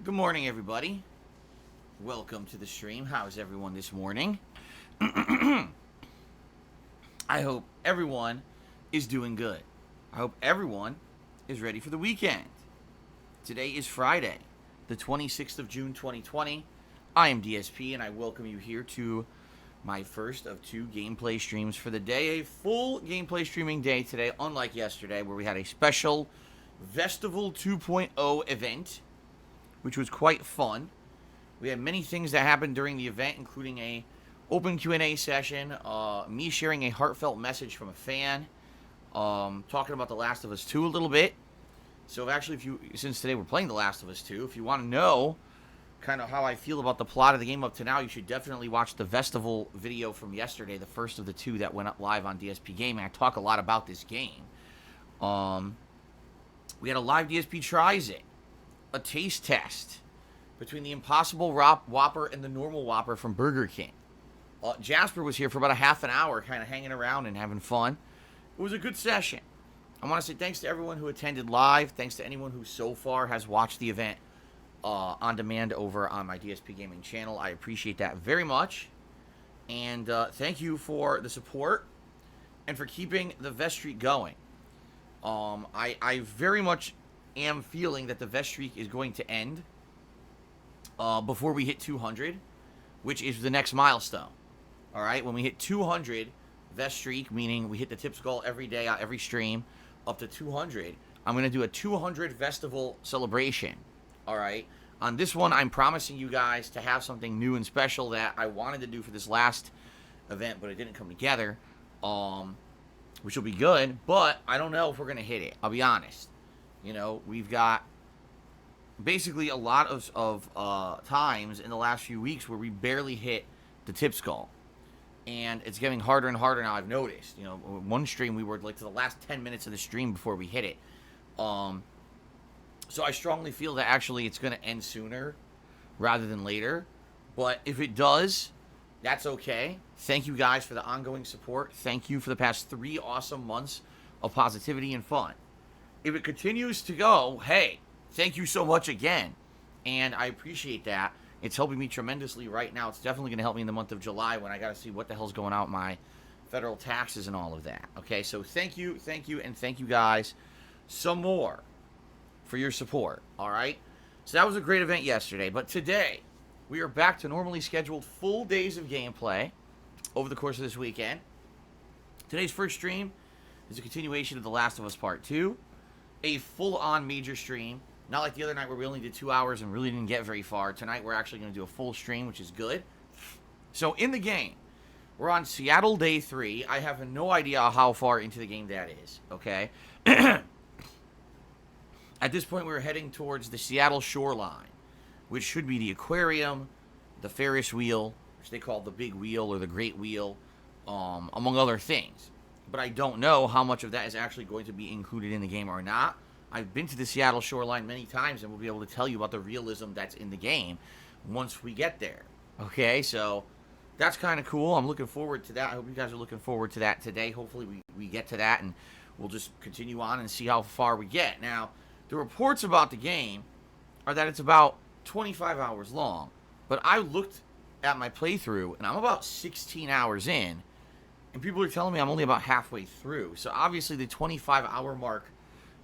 Good morning, everybody. Welcome to the stream. How's everyone this morning? I hope everyone is doing good. I hope everyone is ready for the weekend. Today is Friday, the 26th of June, 2020. I am DSP, and I welcome you here to my first of two gameplay streams for the day. A full gameplay streaming day today, unlike yesterday, where we had a special Festival 2.0 event, which was quite fun. We had many things that happened during the event, including a open Q&A session, me sharing a heartfelt message from a fan, talking about The Last of Us 2 a little bit. So actually, since today we're playing The Last of Us 2, if you want to know kind of how I feel about the plot of the game up to now, you should definitely watch the Festival video from yesterday, the first of the two that went up live on DSPGaming. I talk a lot about this game. We had a live DSP Tries It, a taste test between the Impossible Whopper and the normal Whopper from Burger King. Jasper was here for about a half an hour, kind of hanging around and having fun. It was a good session. I want to say thanks to everyone who attended live. Thanks to anyone who so far has watched the event on demand over on my DSPGaming channel. I appreciate that very much. And thank you for the support and for keeping the Vest streak going. I very much am feeling that the Vest streak is going to end before we hit 200, which is the next milestone. All right, when we hit 200 Vest streak, meaning we hit the Tips goal every day, every stream, up to 200, I'm going to do a 200 Festival celebration. All right, on this one, I'm promising you guys to have something new and special that I wanted to do for this last event, but it didn't come together, which will be good, but I don't know if we're going to hit it. I'll be honest. You know, we've got basically a lot of times in the last few weeks where we barely hit the Tips goal. And it's getting harder and harder now, I've noticed. You know, one stream we were like to the last 10 minutes of the stream before we hit it. So I strongly feel that actually it's going to end sooner rather than later. But if it does, that's okay. Thank you guys for the ongoing support. Thank you for the past 3 awesome months of positivity and fun. If it continues to go, hey, thank you so much again. And I appreciate that. It's helping me tremendously right now. It's definitely going to help me in the month of July when I got to see what the hell's going on with my federal taxes and all of that. Okay, so thank you, and thank you guys some more for your support. All right? So that was a great event yesterday. But today, we are back to normally scheduled full days of gameplay over the course of this weekend. Today's first stream is a continuation of The Last of Us Part 2. A full-on major stream. Not like the other night where we only did 2 hours and really didn't get very far. Tonight we're actually going to do a full stream, which is good. So in the game, we're on Seattle Day 3. I have no idea how far into the game that is, okay? At this point, we're heading towards the Seattle shoreline, which should be the aquarium, the Ferris wheel, which they call the Big Wheel or the Great Wheel, among other things. But I don't know how much of that is actually going to be included in the game or not. I've been to the Seattle shoreline many times and we'll be able to tell you about the realism that's in the game once we get there. Okay, so that's kind of cool. I'm looking forward to that. I hope you guys are looking forward to that today. Hopefully we get to that and we'll just continue on and see how far we get. Now, the reports about the game are that it's about 25 hours long. But I looked at my playthrough and I'm about 16 hours in. And people are telling me I'm only about halfway through. So obviously the 25-hour mark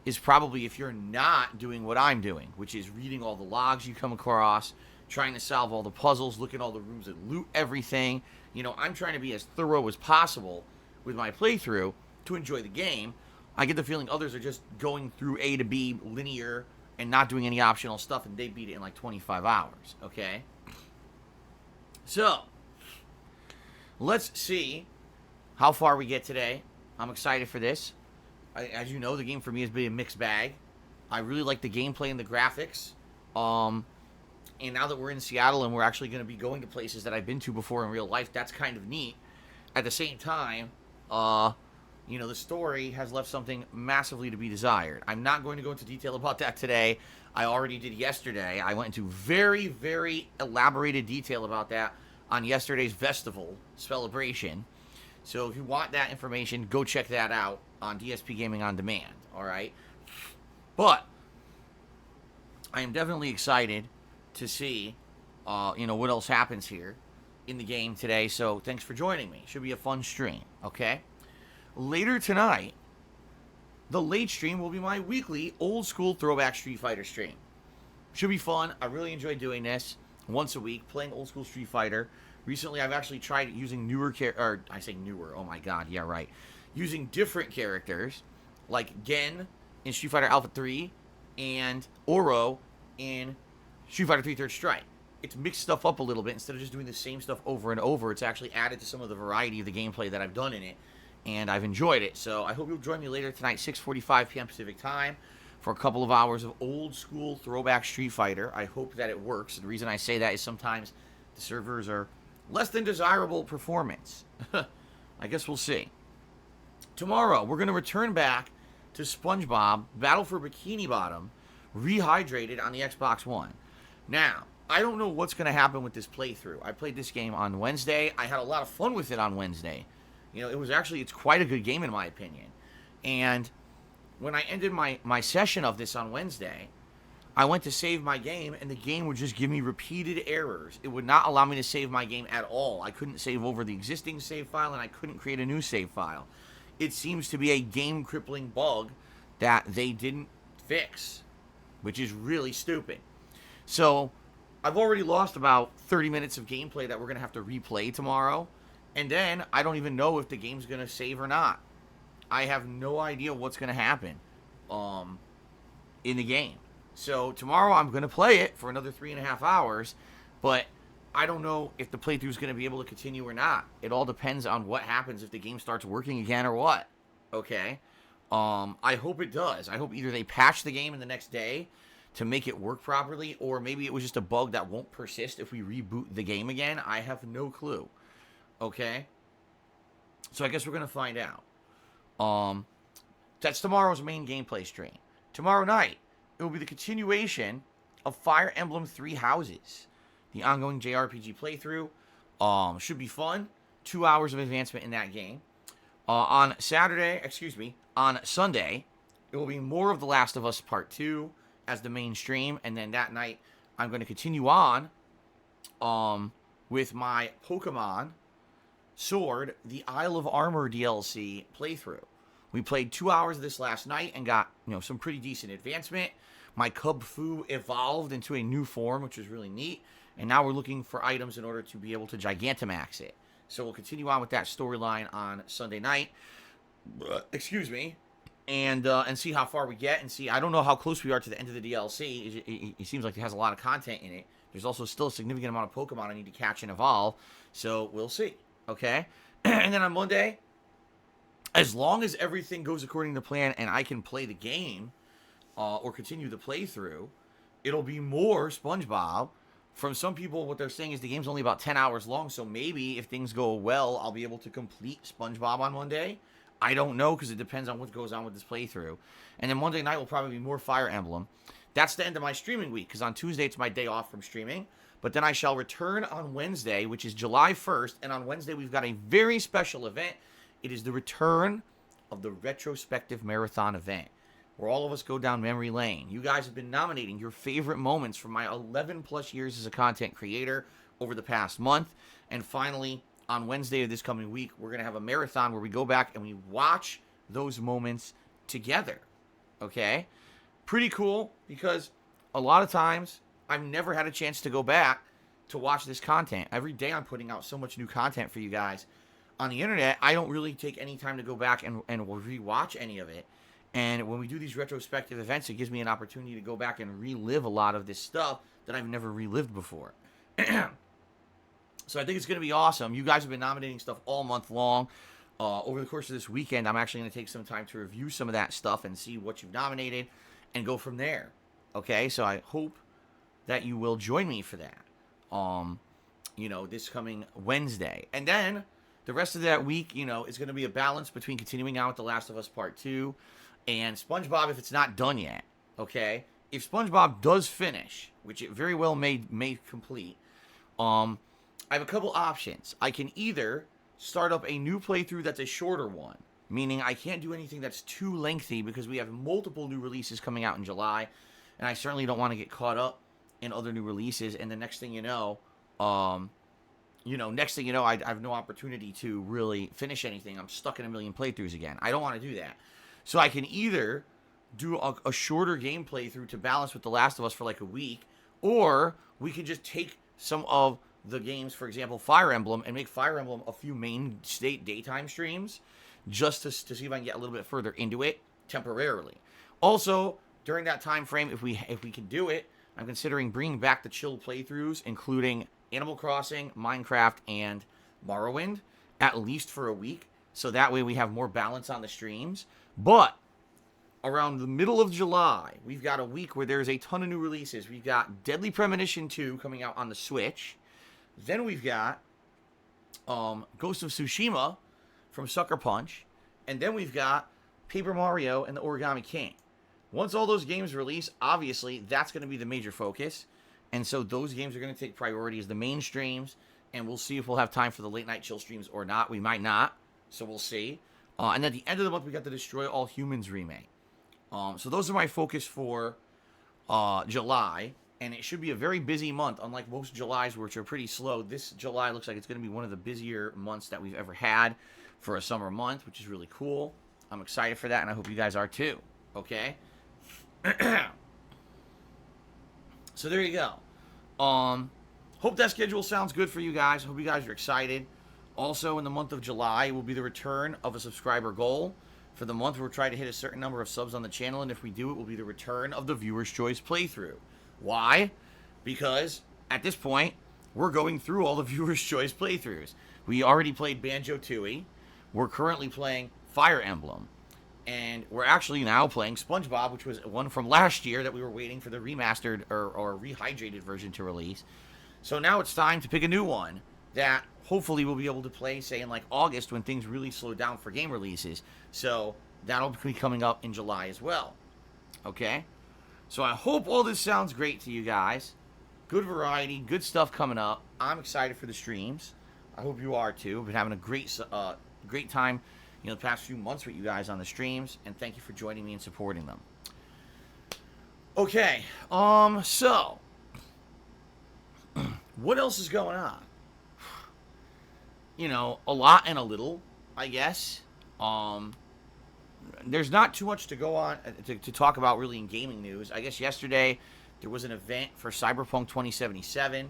is probably if you're not doing what I'm doing, which is reading all the logs you come across, trying to solve all the puzzles, look at all the rooms and loot everything. You know, I'm trying to be as thorough as possible with my playthrough to enjoy the game. I get the feeling others are just going through A to B linear and not doing any optional stuff, and they beat it in like 25 hours, okay? So, let's see how far we get today. I'm excited for this. As you know, the game for me has been a mixed bag. I really like the gameplay and the graphics. And now that we're in Seattle and we're actually going to be going to places that I've been to before in real life, that's kind of neat. At the same time, you know, the story has left something massively to be desired. I'm not going to go into detail about that today. I already did yesterday. I went into very, very elaborated detail about that on yesterday's festival celebration. So if you want that information, go check that out on DSP Gaming on Demand, all right? But I am definitely excited to see, what else happens here in the game today. So thanks for joining me. Should be a fun stream, okay? Later tonight, the late stream will be my weekly old school throwback Street Fighter stream. Should be fun. I really enjoy doing this once a week, playing old school Street Fighter. Recently, I've actually tried using I say newer, oh my god, yeah, right. Using different characters, like Gen in Street Fighter Alpha 3, and Oro in Street Fighter 3 Third Strike. It's mixed stuff up a little bit. Instead of just doing the same stuff over and over, it's actually added to some of the variety of the gameplay that I've done in it, and I've enjoyed it. So I hope you'll join me later tonight, 6:45 p.m. Pacific Time, for a couple of hours of old school throwback Street Fighter. I hope that it works. The reason I say that is sometimes the servers are less than desirable performance. I guess we'll see. Tomorrow, we're going to return back to SpongeBob Battle for Bikini Bottom, rehydrated on the Xbox One. Now, I don't know what's going to happen with this playthrough. I played this game on Wednesday. I had a lot of fun with it on Wednesday. It's quite a good game in my opinion. And when I ended my session of this on Wednesday, I went to save my game, and the game would just give me repeated errors. It would not allow me to save my game at all. I couldn't save over the existing save file, and I couldn't create a new save file. It seems to be a game-crippling bug that they didn't fix, which is really stupid. So, I've already lost about 30 minutes of gameplay that we're going to have to replay tomorrow, and then I don't even know if the game's going to save or not. I have no idea what's going to happen in the game. So tomorrow I'm going to play it for another 3.5 hours, but I don't know if the playthrough is going to be able to continue or not. It all depends on what happens if the game starts working again or what. Okay? I hope it does. I hope either they patch the game in the next day to make it work properly, or maybe it was just a bug that won't persist if we reboot the game again. I have no clue. Okay? So I guess we're going to find out. That's tomorrow's main gameplay stream. Tomorrow night, it will be the continuation of Fire Emblem Three Houses, the ongoing JRPG playthrough. Should be fun. 2 hours of advancement in that game. On Sunday, it will be more of The Last of Us Part 2 as the main stream, and then that night, I'm going to continue on with my Pokemon Sword, the Isle of Armor DLC playthrough. We played 2 hours of this last night and got, some pretty decent advancement. My Cub Fu evolved into a new form, which is really neat. And now we're looking for items in order to be able to Gigantamax it. So we'll continue on with that storyline on Sunday night. And see how far we get. And see, I don't know how close we are to the end of the DLC. It seems like it has a lot of content in it. There's also still a significant amount of Pokemon I need to catch and evolve. So we'll see. Okay? And then on Monday, as long as everything goes according to plan and I can play the game or continue the playthrough, it'll be more SpongeBob. From some people, what they're saying is the game's only about 10 hours long, so maybe if things go well, I'll be able to complete SpongeBob on Monday. I don't know, because it depends on what goes on with this playthrough. And then Monday night will probably be more Fire Emblem. That's the end of my streaming week, because on Tuesday it's my day off from streaming. But then I shall return on Wednesday, which is July 1st, and on Wednesday we've got a very special event. It is the return of the Retrospective Marathon event, where all of us go down memory lane. You guys have been nominating your favorite moments from my 11 plus years as a content creator over the past month. And finally, on Wednesday of this coming week, we're going to have a marathon where we go back and we watch those moments together. Okay? Pretty cool, because a lot of times I've never had a chance to go back to watch this content. Every day I'm putting out so much new content for you guys on the internet. I don't really take any time to go back and rewatch any of it. And when we do these retrospective events, it gives me an opportunity to go back and relive a lot of this stuff that I've never relived before. So I think it's going to be awesome. You guys have been nominating stuff all month long. Over the course of this weekend, I'm actually going to take some time to review some of that stuff and see what you've nominated and go from there. Okay, so I hope that you will join me for that. This coming Wednesday. And then the rest of that week, is going to be a balance between continuing on with The Last of Us Part 2 and SpongeBob if it's not done yet. Okay? If SpongeBob does finish, which it very well may complete, I have a couple options. I can either start up a new playthrough that's a shorter one, meaning I can't do anything that's too lengthy because we have multiple new releases coming out in July, and I certainly don't want to get caught up and other new releases, and the next thing you know, I have no opportunity to really finish anything. I'm stuck in a million playthroughs again. I don't want to do that. So I can either do a shorter game playthrough to balance with The Last of Us for like a week, or we can just take some of the games, for example, Fire Emblem, and make Fire Emblem a few main state daytime streams, just to see if I can get a little bit further into it temporarily. Also, during that time frame, if we can do it, I'm considering bringing back the chill playthroughs, including Animal Crossing, Minecraft, and Morrowind, at least for a week, so that way we have more balance on the streams. But around the middle of July, we've got a week where there's a ton of new releases. We've got Deadly Premonition 2 coming out on the Switch. Then we've got Ghost of Tsushima from Sucker Punch. And then we've got Paper Mario and the Origami King. Once all those games release, obviously, that's going to be the major focus. And so those games are going to take priority as the main streams. And we'll see if we'll have time for the late night chill streams or not. We might not. So we'll see. And at the end of the month, we got the Destroy All Humans remake. So those are my focus for July. And it should be a very busy month, unlike most Julys, which are pretty slow. This July looks like it's going to be one of the busier months that we've ever had for a summer month, which is really cool. I'm excited for that, and I hope you guys are too. Okay? So there you go. Hope that schedule sounds good for you guys. Hope you guys are excited. Also, in the month of July will be the return of a subscriber goal. For the month, we'll try to hit a certain number of subs on the channel, and if we do, it will be the return of the Viewer's Choice playthrough. Why? Because at this point, we're going through all the Viewer's Choice playthroughs. We already played Banjo-Tooie. We're currently playing Fire Emblem. And we're actually now playing SpongeBob, which was one from last year that we were waiting for the remastered or rehydrated version to release. So now it's time to pick a new one that hopefully we'll be able to play, say, in like August when things really slow down for game releases. So that'll be coming up in July as well. Okay? So I hope all this sounds great to you guys. Good variety, good stuff coming up. I'm excited for the streams. I hope you are too. I've been having a great time, the past few months with you guys on the streams, and thank you for joining me and supporting them. Okay, so what else is going on? A lot and a little, I guess. There's not too much to go on to talk about really in gaming news. I guess yesterday there was an event for Cyberpunk 2077,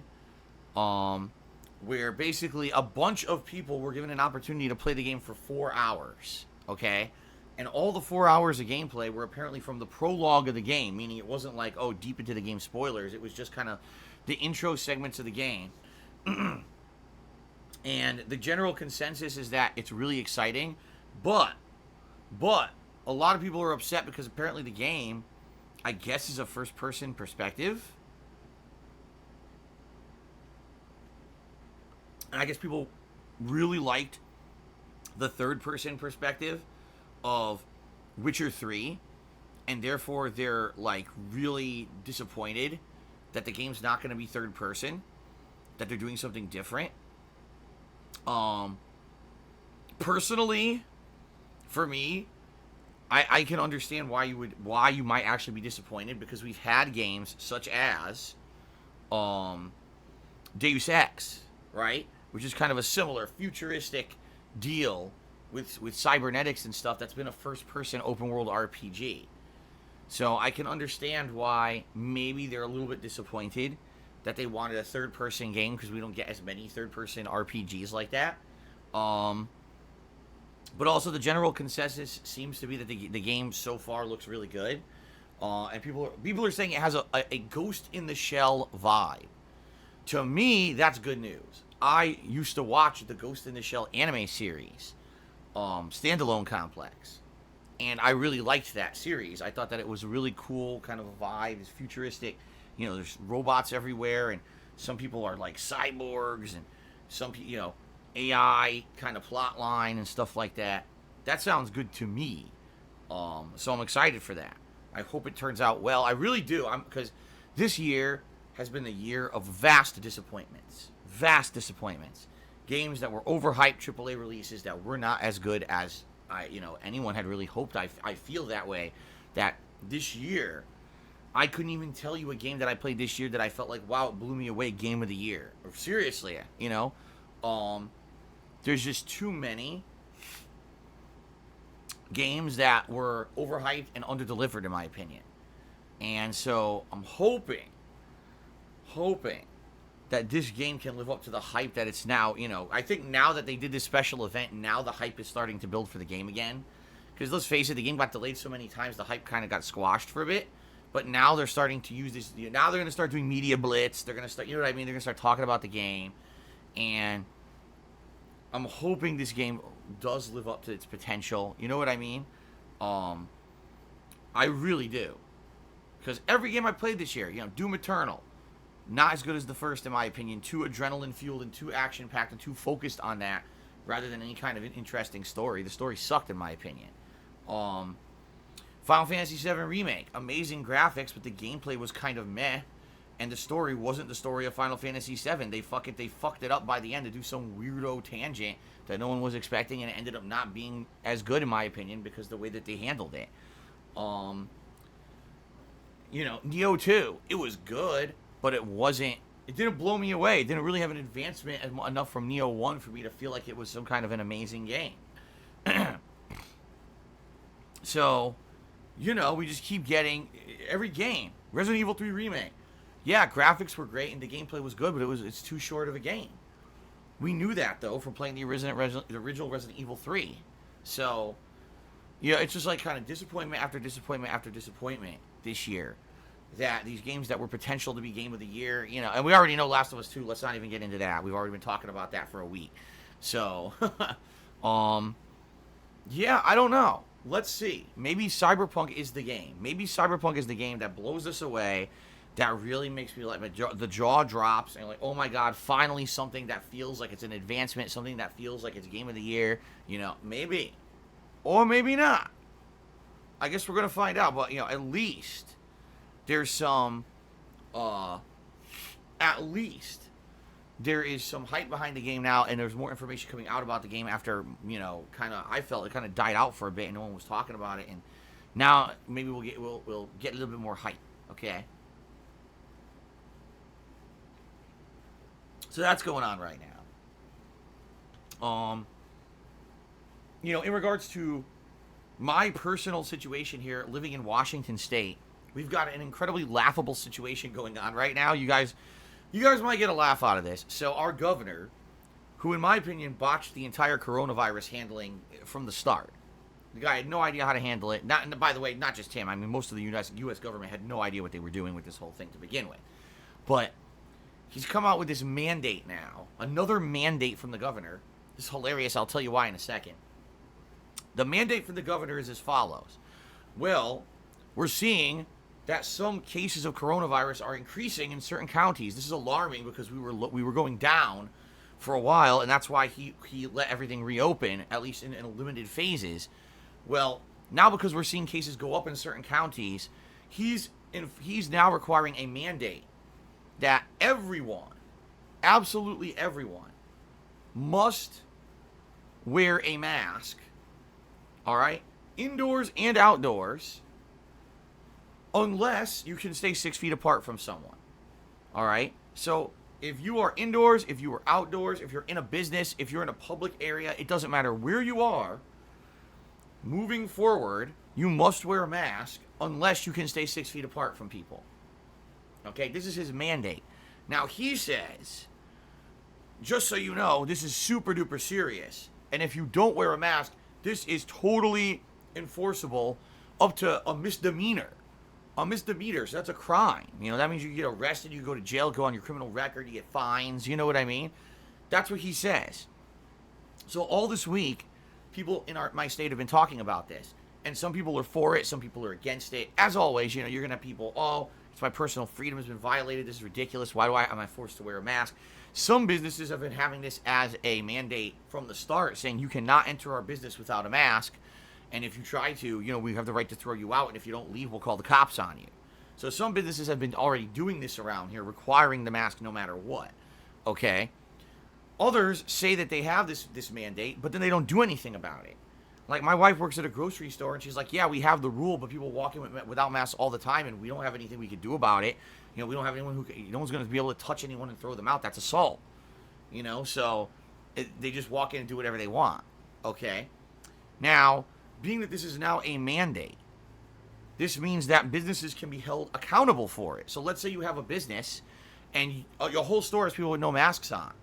where basically a bunch of people were given an opportunity to play the game for 4 hours, okay? And all the 4 hours of gameplay were apparently from the prologue of the game, meaning it wasn't like, deep into the game spoilers. It was just kind of the intro segments of the game. And the general consensus is that it's really exciting, but a lot of people are upset because apparently the game, I guess, is a first-person perspective. And I guess people really liked the third-person perspective of Witcher 3, and therefore they're, like, really disappointed that the game's not going to be third-person, that they're doing something different. Personally, for me, I can understand why you might actually be disappointed, because we've had games such as Deus Ex, right? Which is kind of a similar futuristic deal with cybernetics and stuff that's been a first-person open-world RPG. So I can understand why maybe they're a little bit disappointed that they wanted a third-person game, because we don't get as many third-person RPGs like that. But also the general consensus seems to be that the game so far looks really good. And people are saying it has a Ghost in the Shell vibe. To me, that's good news. I used to watch the Ghost in the Shell anime series, Standalone Complex. And I really liked that series. I thought that it was a really cool kind of a vibe. It's futuristic. There's robots everywhere, and some people are like cyborgs, and some, AI kind of plot line and stuff like that. That sounds good to me. So I'm excited for that. I hope it turns out well. I really do. Because this year has been the year of vast disappointments. Vast disappointments. Games that were overhyped AAA releases that were not as good as anyone had really hoped. I feel that way. That this year I couldn't even tell you a game that I played this year that I felt like, wow, it blew me away, game of the year. Or seriously, you know? There's just too many games that were overhyped and underdelivered, in my opinion. And so I'm hoping that this game can live up to the hype that it's now, you know. I think now that they did this special event, now the hype is starting to build for the game again. Because let's face it, the game got delayed so many times, the hype kind of got squashed for a bit. But now they're starting to use this. Now they're going to start doing media blitz. They're going to start, you know what I mean? They're going to start talking about the game. And I'm hoping this game does live up to its potential. You know what I mean? I really do. Because every game I played this year, you know, Doom Eternal, not as good as the first, in my opinion. Too adrenaline-fueled and too action-packed and too focused on that rather than any kind of an interesting story. The story sucked, in my opinion. Final Fantasy VII Remake, amazing graphics, but the gameplay was kind of meh, and the story wasn't the story of Final Fantasy VII. They fucked it up by the end to do some weirdo tangent that no one was expecting, and it ended up not being as good, in my opinion, because the way that they handled it. You know, Neo 2, it was good, but it didn't blow me away. It didn't really have an advancement enough from Neo 1 for me to feel like it was some kind of an amazing game. So, you know, we just keep getting every game. Resident Evil 3 Remake. Yeah, graphics were great and the gameplay was good, but it's too short of a game. We knew that, though, from playing the original Resident Evil 3. So, yeah, it's just like kind of disappointment after disappointment after disappointment this year. That these games that were potential to be game of the year, you know, and we already know Last of Us 2, let's not even get into that. We've already been talking about that for a week. So, yeah, I don't know. Let's see. Maybe Cyberpunk is the game. Maybe Cyberpunk is the game that blows us away, that really makes me like, the jaw drops, and like, oh my god, finally something that feels like it's an advancement, something that feels like it's game of the year, you know, maybe. Or maybe not. I guess we're going to find out, but, you know, at least there's some, at least there is some hype behind the game now, and there's more information coming out about the game after, you know, I felt it kind of died out for a bit and no one was talking about it, and now maybe we'll get a little bit more hype, okay? So that's going on right now. You know, in regards to my personal situation here, living in Washington State, we've got an incredibly laughable situation going on right now. You guys might get a laugh out of this. So our governor, who in my opinion botched the entire coronavirus handling from the start. The guy had no idea how to handle it. Not, by the way, not just him. I mean, most of the U.S. government had no idea what they were doing with this whole thing to begin with. But he's come out with this mandate now. Another mandate from the governor. This is hilarious. I'll tell you why in a second. The mandate from the governor is as follows. Well, we're seeing that some cases of coronavirus are increasing in certain counties. This is alarming because we were going down for a while, and that's why he let everything reopen, at least in limited phases. Well, now because we're seeing cases go up in certain counties, he's now requiring a mandate that everyone, absolutely everyone, must wear a mask, all right, indoors and outdoors, unless you can stay 6 feet apart from someone, all right? So if you are indoors, if you are outdoors, if you're in a business, if you're in a public area, it doesn't matter where you are, moving forward, you must wear a mask unless you can stay 6 feet apart from people. Okay, this is his mandate. Now, he says, just so you know, this is super duper serious. And if you don't wear a mask, this is totally enforceable up to a misdemeanor. A misdemeanor, so that's a crime. You know, that means you get arrested, you go to jail, go on your criminal record, you get fines, you know what I mean? That's what he says. So all this week, people in my state have been talking about this. And some people are for it, some people are against it. As always, you know, you're going to have people, oh, it's my personal freedom has been violated, this is ridiculous, am I forced to wear a mask? Some businesses have been having this as a mandate from the start, saying you cannot enter our business without a mask. And if you try to, you know, we have the right to throw you out. And if you don't leave, we'll call the cops on you. So some businesses have been already doing this around here, requiring the mask no matter what. Okay. Others say that they have this mandate, but then they don't do anything about it. Like, my wife works at a grocery store, and she's like, yeah, we have the rule, but people walk in without masks all the time, and we don't have anything we can do about it. We don't have anyone no one's going to be able to touch anyone and throw them out. That's assault. So they just walk in and do whatever they want. Okay? Now, being that this is now a mandate, this means that businesses can be held accountable for it. So let's say you have a business, and your whole store has people with no masks on.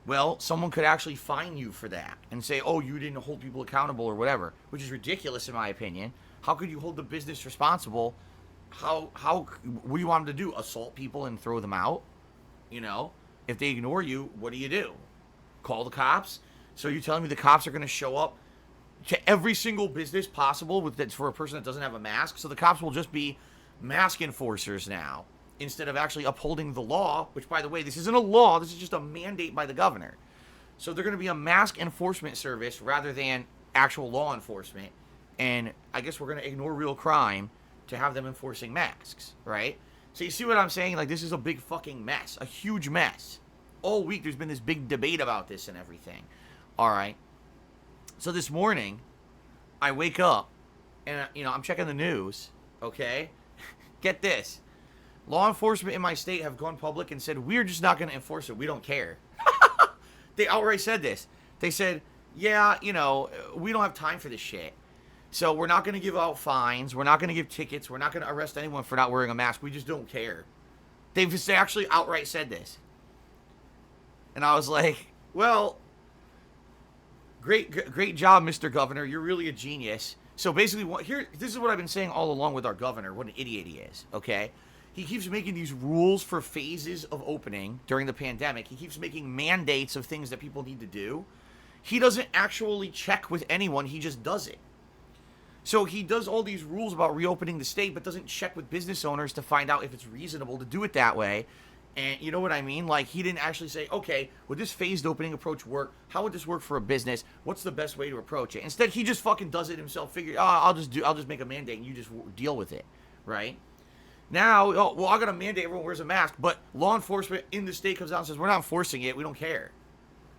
Well, someone could actually fine you for that and say, oh, you didn't hold people accountable or whatever, which is ridiculous in my opinion. How could you hold the business responsible? What do you want them to do? Assault people and throw them out? If they ignore you, what do? Call the cops? So you're telling me the cops are going to show up to every single business possible for a person that doesn't have a mask? So the cops will just be mask enforcers now, instead of actually upholding the law, which, by the way, this isn't a law, this is just a mandate by the governor. So they're going to be a mask enforcement service rather than actual law enforcement. And I guess we're going to ignore real crime to have them enforcing masks, right? So you see what I'm saying? Like, this is a big fucking mess, a huge mess. All week there's been this big debate about this and everything. All right. So this morning, I wake up and, I'm checking the news, okay? Get this. Law enforcement in my state have gone public and said, we're just not going to enforce it. We don't care. They outright said this. They said, yeah, we don't have time for this shit. So we're not going to give out fines. We're not going to give tickets. We're not going to arrest anyone for not wearing a mask. We just don't care. They actually outright said this. And I was like, well, great job, Mr. Governor. You're really a genius. So basically, this is what I've been saying all along with our governor, what an idiot he is, okay? He keeps making these rules for phases of opening during the pandemic. He keeps making mandates of things that people need to do. He doesn't actually check with anyone. He just does it. So he does all these rules about reopening the state, but doesn't check with business owners to find out if it's reasonable to do it that way. And you know what I mean? Like, he didn't actually say, okay, would this phased opening approach work? How would this work for a business? What's the best way to approach it? Instead, he just fucking does it himself. I'll just make a mandate and you just deal with it, right? Now, I got to mandate everyone wears a mask, but law enforcement in the state comes out and says, we're not enforcing it. We don't care.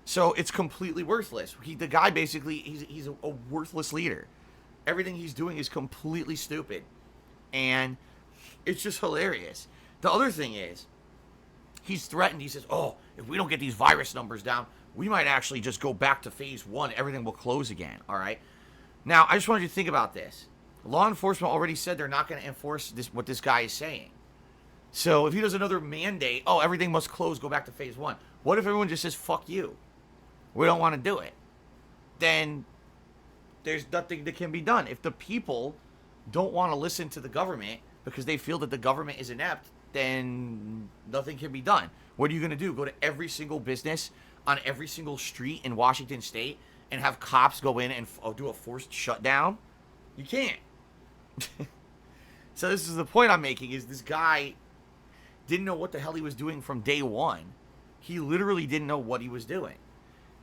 So it's completely worthless. The guy basically, he's a worthless leader. Everything he's doing is completely stupid. And it's just hilarious. The other thing is, he's threatened. He says, oh, if we don't get these virus numbers down, we might actually just go back to phase 1. Everything will close again, all right? Now, I just wanted you to think about this. Law enforcement already said they're not going to enforce what this guy is saying. So if he does another mandate, everything must close, go back to phase 1. What if everyone just says, fuck you? We don't want to do it. Then there's nothing that can be done. If the people don't want to listen to the government because they feel that the government is inept, then nothing can be done. What are you going to do? Go to every single business on every single street in Washington State and have cops go in and do a forced shutdown? You can't. So this is the point I'm making, is this guy didn't know what the hell he was doing from day one. He literally didn't know what he was doing.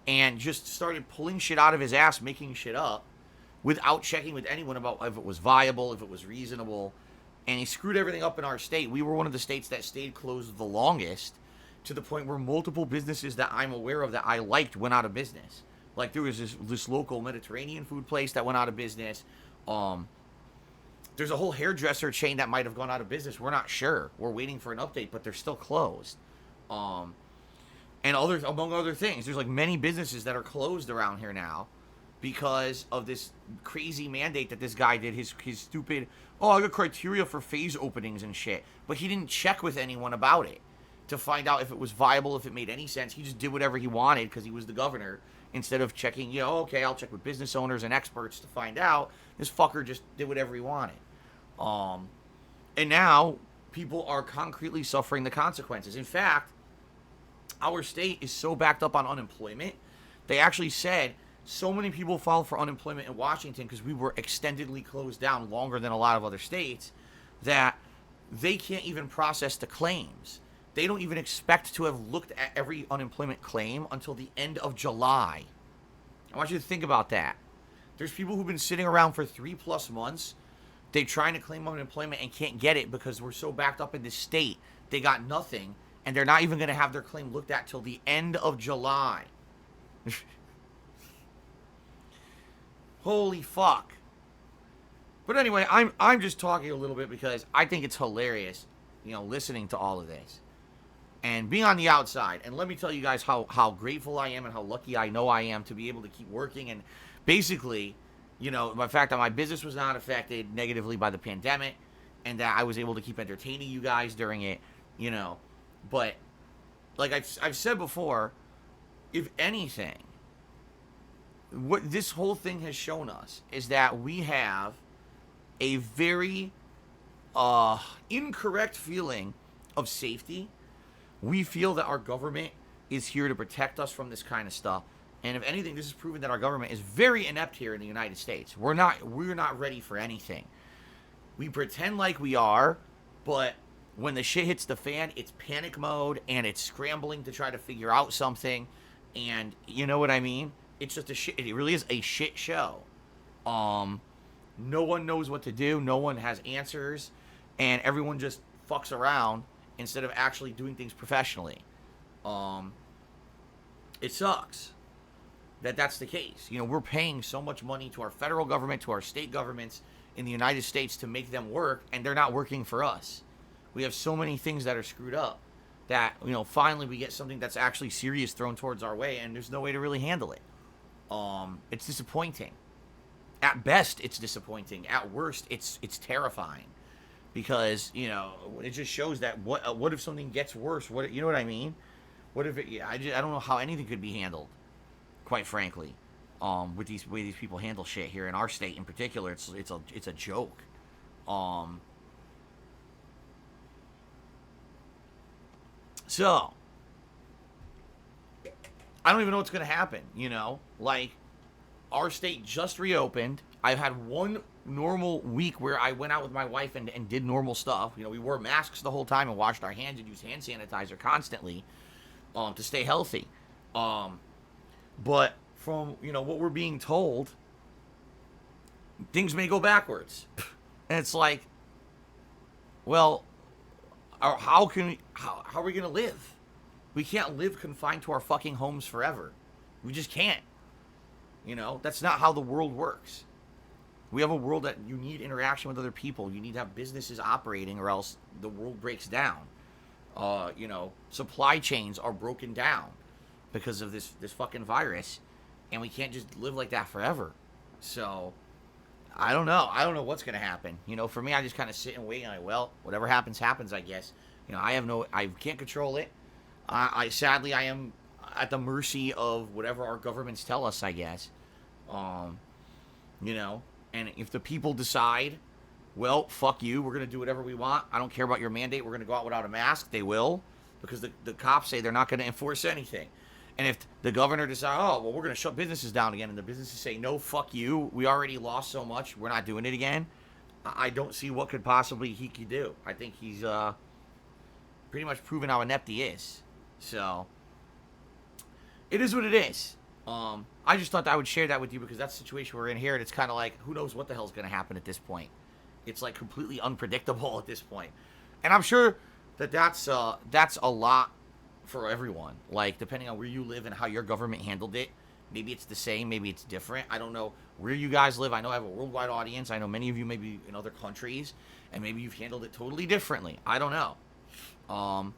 And just started pulling shit out of his ass, making shit up, without checking with anyone about if it was viable, if it was reasonable. And he screwed everything up in our state. We were one of the states that stayed closed the longest, to the point where multiple businesses that I'm aware of that I liked went out of business. Like, there was this local Mediterranean food place that went out of business. There's a whole hairdresser chain that might have gone out of business. We're not sure. We're waiting for an update, but they're still closed. And among other things, there's like many businesses that are closed around here now because of this crazy mandate that this guy did. His stupid, I got criteria for phase openings and shit. But he didn't check with anyone about it to find out if it was viable, if it made any sense. He just did whatever he wanted because he was the governor, instead of checking, okay, I'll check with business owners and experts to find out. This fucker just did whatever he wanted. And now people are concretely suffering the consequences. In fact, our state is so backed up on unemployment, they actually said so many people filed for unemployment in Washington because we were extendedly closed down longer than a lot of other states, that they can't even process the claims. They don't even expect to have looked at every unemployment claim until the end of July. I want you to think about that. There's people who've been sitting around for 3+ months. They're trying to claim unemployment and can't get it because we're so backed up in this state. They got nothing, and they're not even going to have their claim looked at till the end of July. Holy fuck. But anyway, I'm just talking a little bit because I think it's hilarious, listening to all of this. And being on the outside. And let me tell you guys how grateful I am and how lucky I know I am to be able to keep working. And basically, the fact that my business was not affected negatively by the pandemic and that I was able to keep entertaining you guys during it, But, like I've said before, if anything, what this whole thing has shown us is that we have a very incorrect feeling of safety. We feel that our government is here to protect us from this kind of stuff. And if anything, this has proven that our government is very inept here in the United States. We're not ready for anything. We pretend like we are, but when the shit hits the fan, it's panic mode and it's scrambling to try to figure out something. And you know what I mean? It's just a shit. It really is a shit show. No one knows what to do. No one has answers. And everyone just fucks around instead of actually doing things professionally. It sucks that that's the case. We're paying so much money to our federal government, to our state governments in the United States to make them work, and they're not working for us. We have so many things that are screwed up that, finally we get something that's actually serious thrown towards our way, and there's no way to really handle it. It's disappointing. At best, it's disappointing. At worst, it's terrifying. Because, it just shows that what if something gets worse? What, you know what I mean? What if it? I don't know how anything could be handled, quite frankly. With these way these people handle shit here in our state in particular, it's a joke. So I don't even know what's gonna happen. Like our state just reopened. I've had one normal week where I went out with my wife and did normal stuff. We wore masks the whole time and washed our hands and used hand sanitizer constantly to stay healthy. But from, what we're being told, things may go backwards. And it's like, well, how are we going to live? We can't live confined to our fucking homes forever. We just can't. That's not how the world works. We have a world that you need interaction with other people. You need to have businesses operating or else the world breaks down. Supply chains are broken down because of this fucking virus. And we can't just live like that forever. So, I don't know. I don't know what's going to happen. For me, I just kind of sit and wait. And well, whatever happens, happens, I guess. I can't control it. Sadly, I am at the mercy of whatever our governments tell us, I guess. And if the people decide, well, fuck you, we're going to do whatever we want. I don't care about your mandate. We're going to go out without a mask. They will, because the cops say they're not going to enforce anything. And if the governor decides, oh, well, we're going to shut businesses down again, and the businesses say, no, fuck you, we already lost so much, we're not doing it again, I don't see what he could do. I think he's pretty much proven how inept he is. So, it is what it is. I just thought that I would share that with you because that's the situation we're in here, and it's kind of like, who knows what the hell's going to happen at this point. It's like completely unpredictable at this point. And I'm sure that's a lot for everyone. Like, depending on where you live and how your government handled it, maybe it's the same, maybe it's different. I don't know where you guys live. I know I have a worldwide audience. I know many of you may be in other countries, and maybe you've handled it totally differently. I don't know. I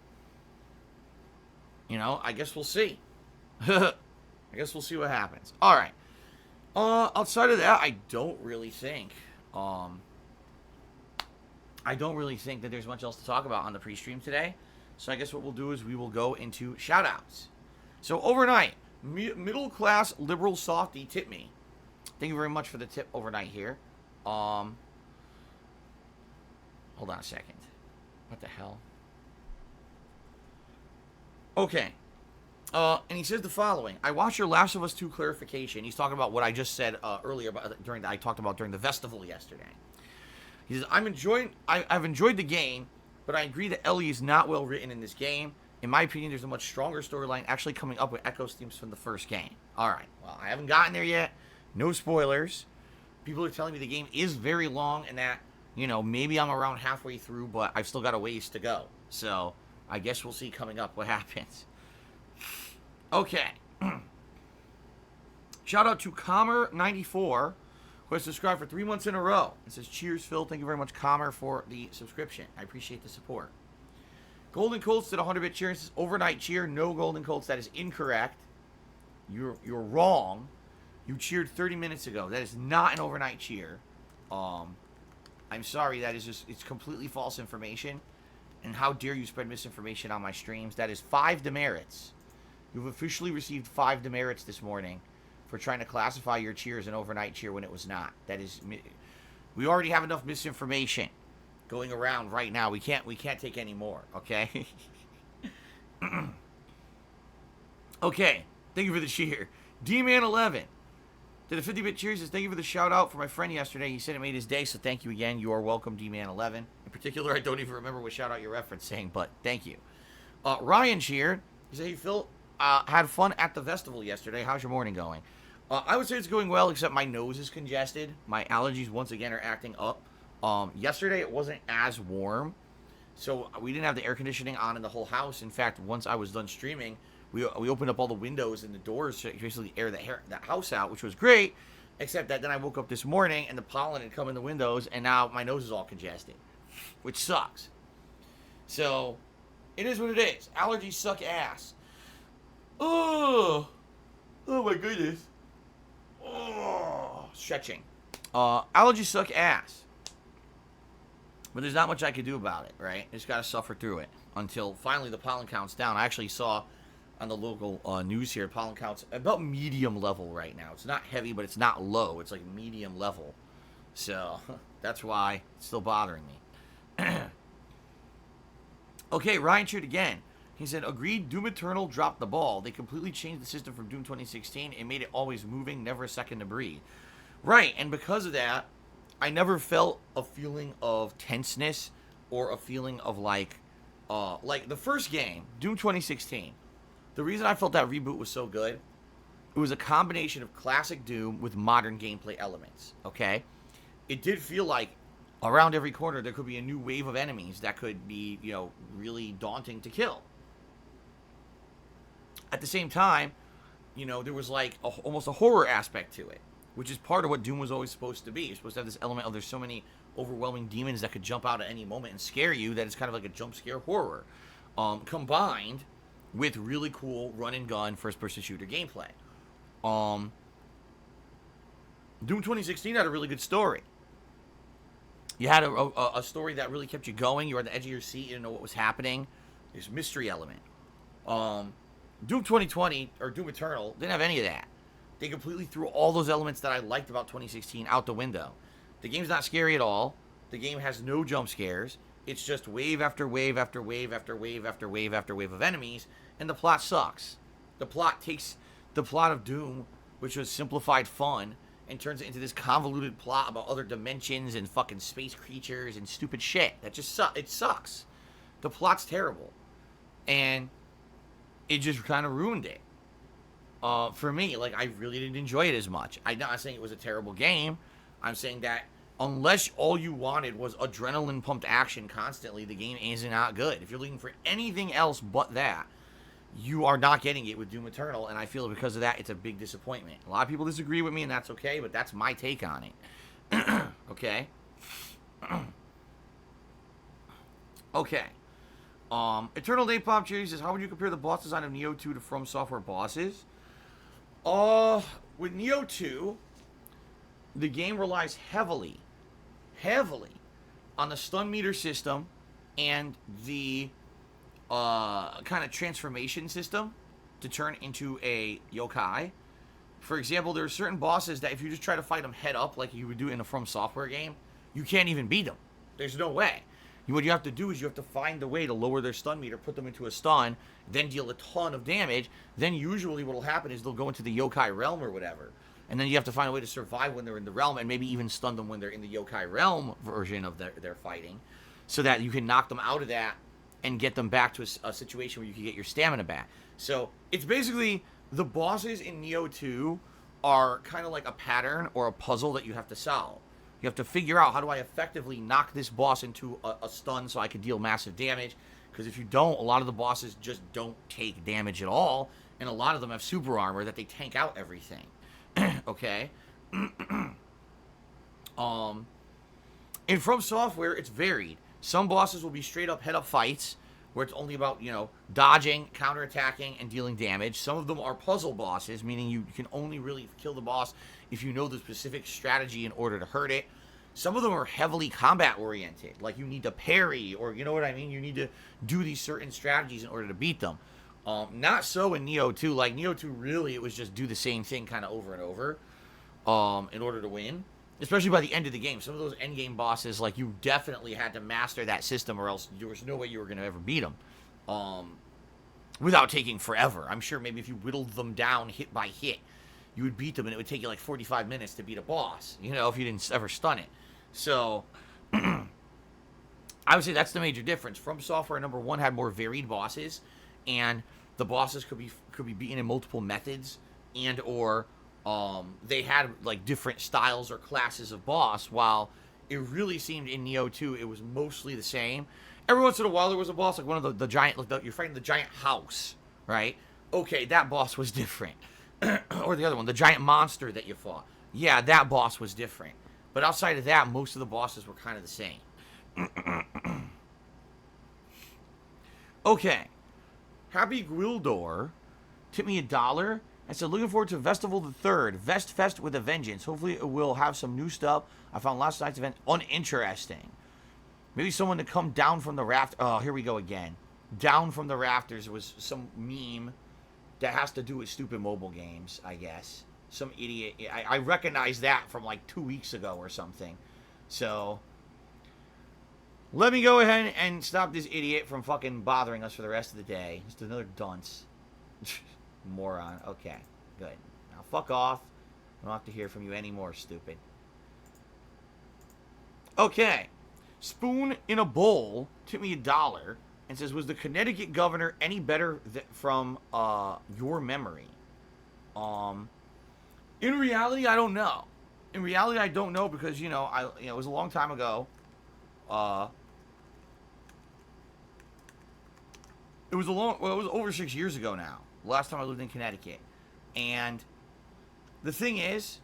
guess we'll see. I guess we'll see what happens. All right. Outside of that, I don't really think that there's much else to talk about on the pre-stream today. So I guess what we'll do is we will go into shout-outs. So overnight, middle-class liberal softy tip me. Thank you very much for the tip overnight here. Hold on a second. What the hell? Okay. And he says the following. I watched your Last of Us 2 clarification. He's talking about what I just said earlier I talked about during the festival yesterday. He says, I've enjoyed the game, but I agree that Ellie is not well written in this game. In my opinion, there's a much stronger storyline actually coming up with Echo's themes from the first game. Alright, well, I haven't gotten there yet. No spoilers. People are telling me the game is very long and that, maybe I'm around halfway through, but I've still got a ways to go. So, I guess we'll see coming up what happens. Okay. Shout out to Comer94. who has subscribed for 3 months in a row. It says, cheers, Phil. Thank you very much, Comer, for the subscription. I appreciate the support. Golden Colts did a 100-bit cheer. It says, overnight cheer. No Golden Colts. That is incorrect. You're wrong. You cheered 30 minutes ago. That is not an overnight cheer. I'm sorry. That is just, it's completely false information. And how dare you spread misinformation on my streams? That is 5 demerits. You've officially received 5 demerits this morning for trying to classify your cheer as an overnight cheer when it was not. That is, we already have enough misinformation going around right now. We can't take any more, okay? Okay, thank you for the cheer. D-Man11 did a 50-bit cheer. Says, thank you for the shout-out for my friend yesterday. He said it made his day, so thank you again. You are welcome, D-Man11. In particular, I don't even remember what shout-out you're referencing, but thank you. Ryan cheered. He said, hey, Phil, had fun at the festival yesterday. How's your morning going? I would say it's going well, except my nose is congested. My allergies, once again, are acting up. Yesterday, it wasn't as warm, so we didn't have the air conditioning on in the whole house. In fact, once I was done streaming, we opened up all the windows and the doors to basically air the house out, which was great, except that then I woke up this morning, and the pollen had come in the windows, and now my nose is all congested, which sucks. So, it is what it is. Allergies suck ass. Oh my goodness. Oh, stretching. Allergies suck ass. But there's not much I can do about it, right? I just got to suffer through it until finally the pollen count's down. I actually saw on the local news here, pollen count's about medium level right now. It's not heavy, but it's not low. It's like medium level. So that's why it's still bothering me. Okay, Ryan cheered again. He said, agreed, Doom Eternal dropped the ball. They completely changed the system from Doom 2016 and made it always moving, never a second to breathe. Right, and because of that, I never felt a feeling of tenseness or a feeling of like the first game, Doom 2016. The reason I felt that reboot was so good, it was a combination of classic Doom with modern gameplay elements, okay? It did feel like around every corner there could be a new wave of enemies that could be, really daunting to kill. At the same time, there was like almost a horror aspect to it, which is part of what Doom was always supposed to be. You're supposed to have this element of there's so many overwhelming demons that could jump out at any moment and scare you that it's kind of like a jump scare horror, combined with really cool run and gun first-person shooter gameplay. Doom 2016 had a really good story. You had a story that really kept you going. You were on the edge of your seat. You didn't know what was happening. There's a mystery element. Doom 2020, or Doom Eternal, didn't have any of that. They completely threw all those elements that I liked about 2016 out the window. The game's not scary at all. The game has no jump scares. It's just wave after wave after wave after wave after wave after wave of enemies, and the plot sucks. The plot takes the plot of Doom, which was simplified fun, and turns it into this convoluted plot about other dimensions and fucking space creatures and stupid shit. That just it sucks. The plot's terrible. And it just kind of ruined it. For me, I really didn't enjoy it as much. I'm not saying it was a terrible game. I'm saying that unless all you wanted was adrenaline-pumped action constantly, the game is not good. If you're looking for anything else but that, you are not getting it with Doom Eternal, and I feel because of that, it's a big disappointment. A lot of people disagree with me, and that's okay, but that's my take on it. Okay? Okay. Eternal Napalm Cherry says, how would you compare the boss design of Neo 2 to From Software bosses? With Neo 2, the game relies heavily on the stun meter system and the kind of transformation system to turn into a yokai. For example, there are certain bosses that if you just try to fight them head up like you would do in a From Software game, you can't even beat them. There's no way. What you have to do is you have to find a way to lower their stun meter, put them into a stun, then deal a ton of damage. Then usually what will happen is they'll go into the yokai realm or whatever. And then you have to find a way to survive when they're in the realm, and maybe even stun them when they're in the yokai realm version of their fighting, so that you can knock them out of that and get them back to a situation where you can get your stamina back. So it's basically the bosses in Neo 2 are kind of like a pattern or a puzzle that you have to solve. You have to figure out, how do I effectively knock this boss into a stun so I can deal massive damage? Because if you don't, a lot of the bosses just don't take damage at all, and a lot of them have super armor that they tank out everything. Okay? Um, and From Software, it's varied. Some bosses will be straight up head up fights where it's only about, dodging, counterattacking, and dealing damage. Some of them are puzzle bosses, meaning you can only really kill the boss if you know the specific strategy in order to hurt it. Some of them are heavily combat oriented, like you need to parry, or you know what I mean? You need to do these certain strategies in order to beat them. Not so in Neo 2. Like Neo 2, really, it was just do the same thing kind of over and over in order to win. Especially by the end of the game. Some of those end game bosses, like, you definitely had to master that system or else there was no way you were going to ever beat them. Without taking forever. I'm sure maybe if you whittled them down hit by hit, you would beat them and it would take you like 45 minutes to beat a boss, if you didn't ever stun it. So, I would say that's the major difference. From Software number 1 had more varied bosses, and the bosses could be beaten in multiple methods, and or they had like different styles or classes of boss, while it really seemed in Neo 2 it was mostly the same. Every once in a while there was a boss, like one of the giant, like you're fighting the giant house, right? Okay, that boss was different. Or the other one, the giant monster that you fought. Yeah, that boss was different. But outside of that, most of the bosses were kind of the same. Okay. Happy Gwildor tipped me $1 and said, looking forward to Festival the 3rd. Vest Fest with a vengeance. Hopefully it will have some new stuff. I found last night's event uninteresting. Maybe someone to come down from the raft. Oh, here we go again. Down from the rafters was some meme that has to do with stupid mobile games, I guess. Some idiot. I recognize that from like 2 weeks ago or something. So, let me go ahead and stop this idiot from fucking bothering us for the rest of the day. Just another dunce. Moron. Okay, good. Now fuck off. I don't have to hear from you anymore, stupid. Okay. Spoon in a Bowl tipped me $1 and says, was the Connecticut governor any better from your memory? In reality, I don't know. In reality, I don't know because, it was a long time ago. It was over 6 years ago now. Last time I lived in Connecticut. And the thing is,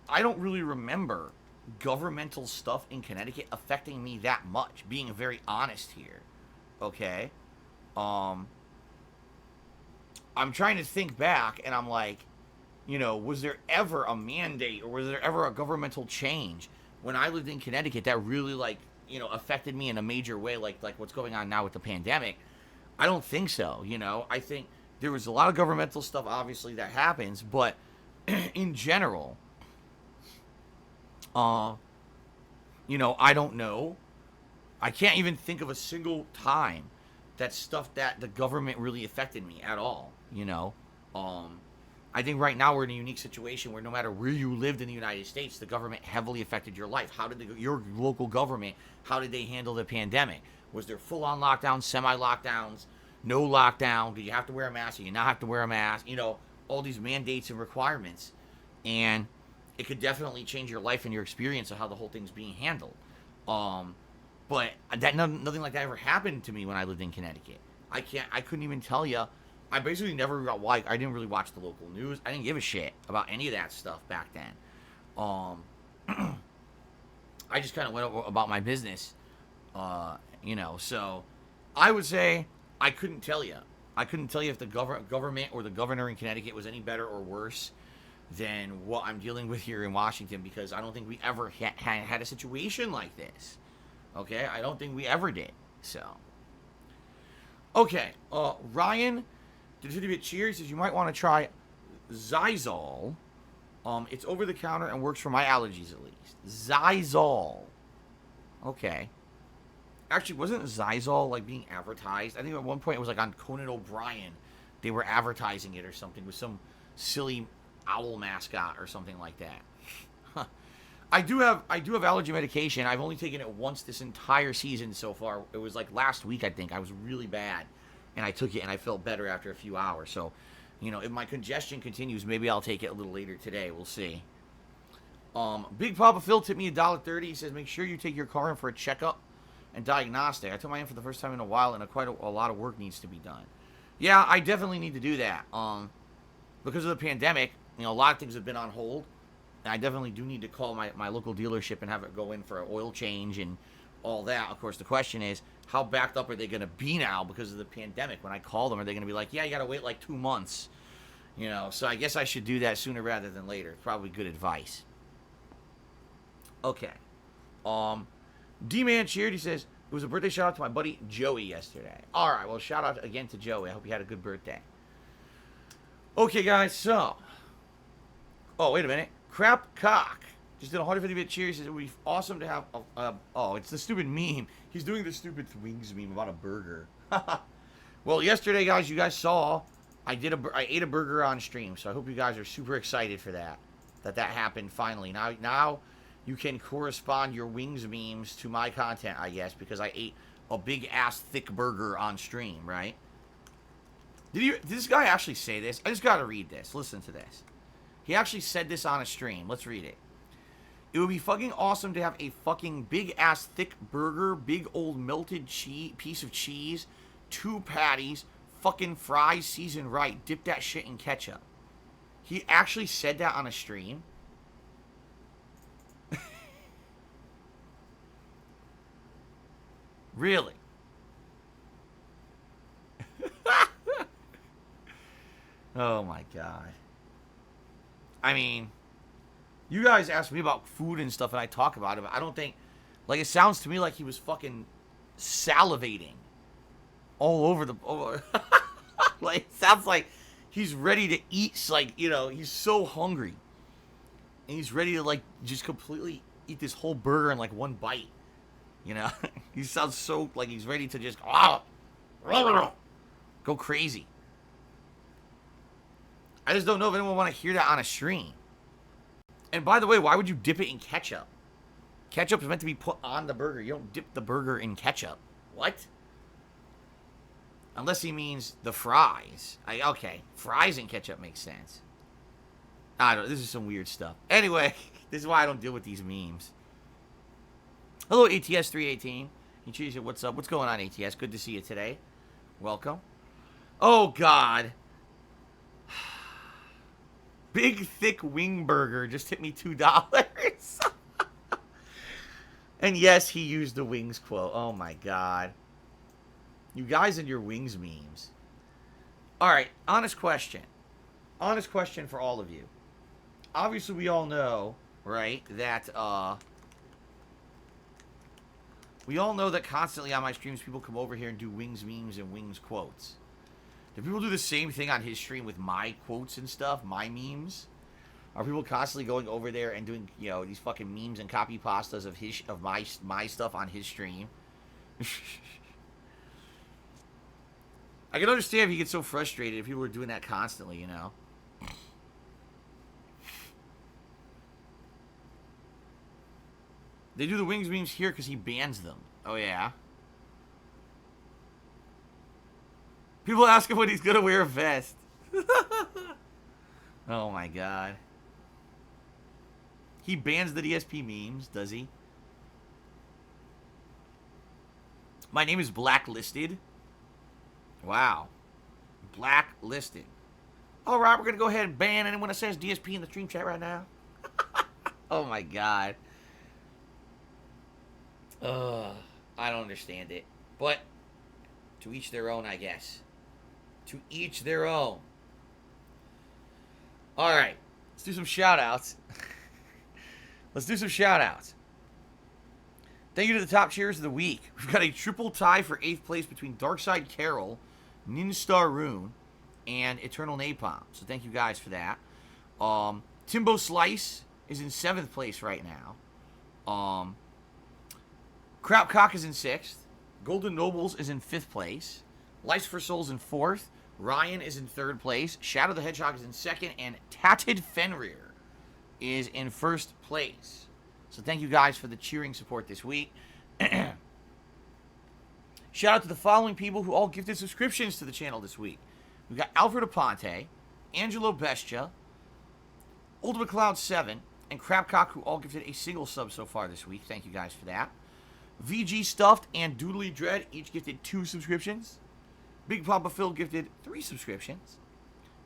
I don't really remember governmental stuff in Connecticut affecting me that much, being very honest here. Okay? I'm trying to think back, and I'm like, was there ever a mandate or was there ever a governmental change when I lived in Connecticut that really, affected me in a major way, like what's going on now with the pandemic? I don't think so, I think there was a lot of governmental stuff, obviously, that happens, but in general, I don't know. I can't even think of a single time that stuff that the government really affected me at all, I think right now we're in a unique situation where no matter where you lived in the United States, the government heavily affected your life. How did your local government, how did they handle the pandemic? Was there full-on lockdowns, semi-lockdowns, no lockdown? Did you have to wear a mask? Did you not have to wear a mask? All these mandates and requirements. And it could definitely change your life and your experience of how the whole thing's being handled. But nothing like that ever happened to me when I lived in Connecticut. I couldn't even tell you. I basically never I didn't really watch the local news. I didn't give a shit about any of that stuff back then. I just kind of went about my business, so I would say I couldn't tell you. I couldn't tell you if the government or the governor in Connecticut was any better or worse than what I'm dealing with here in Washington, because I don't think we ever had a situation like this. Okay? I don't think we ever did. So. Okay. Ryan did a 50-bit cheer. He says, you might want to try Zysol. It's over the counter and works for my allergies at least. Zysol. Okay. Actually, wasn't Zysol being advertised? I think at one point it was on Conan O'Brien. They were advertising it or something with some silly owl mascot or something like that. I do have allergy medication. I've only taken it once this entire season so far. It was last week, I think. I was really bad, and I took it and I felt better after a few hours. So, if my congestion continues, maybe I'll take it a little later today. We'll see. Big Papa Phil tipped me $1.30. He says, make sure you take your car in for a checkup and diagnostic. I took mine in for the first time in a while, and quite a lot of work needs to be done. Yeah, I definitely need to do that. Because of the pandemic, a lot of things have been on hold. I definitely do need to call my local dealership and have it go in for an oil change and all that. Of course, the question is, how backed up are they going to be now because of the pandemic? When I call them, are they going to be like, yeah, you got to wait like 2 months? You know, so I guess I should do that sooner rather than later. It's probably good advice. Okay. D-Man cheered. He says, it was a birthday shout out to my buddy Joey yesterday. All right, well, shout out again to Joey. I hope you had a good birthday. Okay, guys, so. Oh, wait a minute. Crap Cock just did a 150-bit cheer. He says, it would be awesome to have oh, it's the stupid meme. He's doing the stupid wings meme about a burger. Well, yesterday, guys, you guys saw I ate a burger on stream, so I hope you guys are super excited for that happened finally. Now you can correspond your wings memes to my content, I guess, because I ate a big ass thick burger on stream, right? Did this guy actually say this? I just gotta read this. Listen to this. He actually said this on a stream. Let's read it. It would be fucking awesome to have a fucking big ass thick burger, big old melted piece of cheese, 2 patties, fucking fries seasoned right, dip that shit in ketchup. He actually said that on a stream. Really? Oh my god. I mean, you guys ask me about food and stuff and I talk about it, but I don't think, like, it sounds to me like he was fucking salivating all over the, like, it sounds like he's ready to eat, like, you know, he's so hungry. And he's ready to, like, just completely eat this whole burger in, like, one bite. You know? He sounds so, like, he's ready to just, go crazy. I just don't know if anyone would want to hear that on a stream. And by the way, why would you dip it in ketchup? Ketchup is meant to be put on the burger. You don't dip the burger in ketchup. What? Unless he means the fries. Okay, fries and ketchup makes sense. I don't know. This is some weird stuff. Anyway, this is why I don't deal with these memes. Hello, ATS318. You said, what's up? What's going on, ATS? Good to see you today. Welcome. Oh, God. Big, thick wing burger just hit me $2. And yes, he used the wings quote. Oh, my God. You guys and your wings memes. All right, honest question. Honest question for all of you. Obviously, we all know, right, that, we all know that constantly on my streams, people come over here and do wings memes and wings quotes. Do people do the same thing on his stream with my quotes and stuff, my memes? Are people constantly going over there and doing, you know, these fucking memes and copy pastas of my stuff on his stream? I can understand if you get so frustrated if people are doing that constantly, you know. They do the wings memes here because he bans them. Oh, yeah? People ask him when he's going to wear a vest. Oh, my God. He bans the DSP memes, does he? My name is Blacklisted. Wow. Blacklisted. All right, we're going to go ahead and ban anyone that says DSP in the stream chat right now. Oh, my God. I don't understand it. But to each their own, I guess. To each their own. All right. Let's do some shout-outs. Let's do some shout-outs. Thank you to the top cheers of the week. We've got a triple tie for 8th place between Darkside Carol, Ninstar Rune, and Eternal Napalm. So thank you guys for that. Timbo Slice is in 7th place right now. Crap Cock is in 6th. Golden Nobles is in 5th place. Lice for Souls in 4th. Ryan is in 3rd place. Shadow the Hedgehog is in 2nd. And Tatted Fenrir is in 1st place. So thank you guys for the cheering support this week. Shout out to the following people who all gifted subscriptions to the channel this week. We've got Alfred Aponte, Angelo Bestia, Ultimate Cloud 7, and Crapcock, who all gifted a single sub so far this week. Thank you guys for that. VG Stuffed and Doodly Dread each gifted 2 subscriptions. Big Papa Phil gifted 3 subscriptions.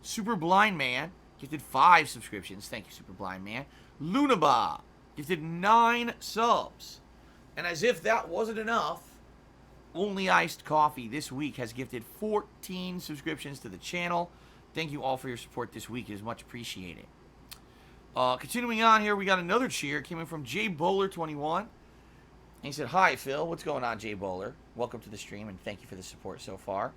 Super Blind Man gifted 5 subscriptions. Thank you, Super Blind Man. Lunaba gifted 9 subs. And as if that wasn't enough, Only Iced Coffee this week has gifted 14 subscriptions to the channel. Thank you all for your support this week. It is much appreciated. Continuing on here, we got another cheer. Came in from Jay Bowler 21. And he said, "Hi, Phil. What's going on, Jay Bowler? Welcome to the stream, and thank you for the support so far."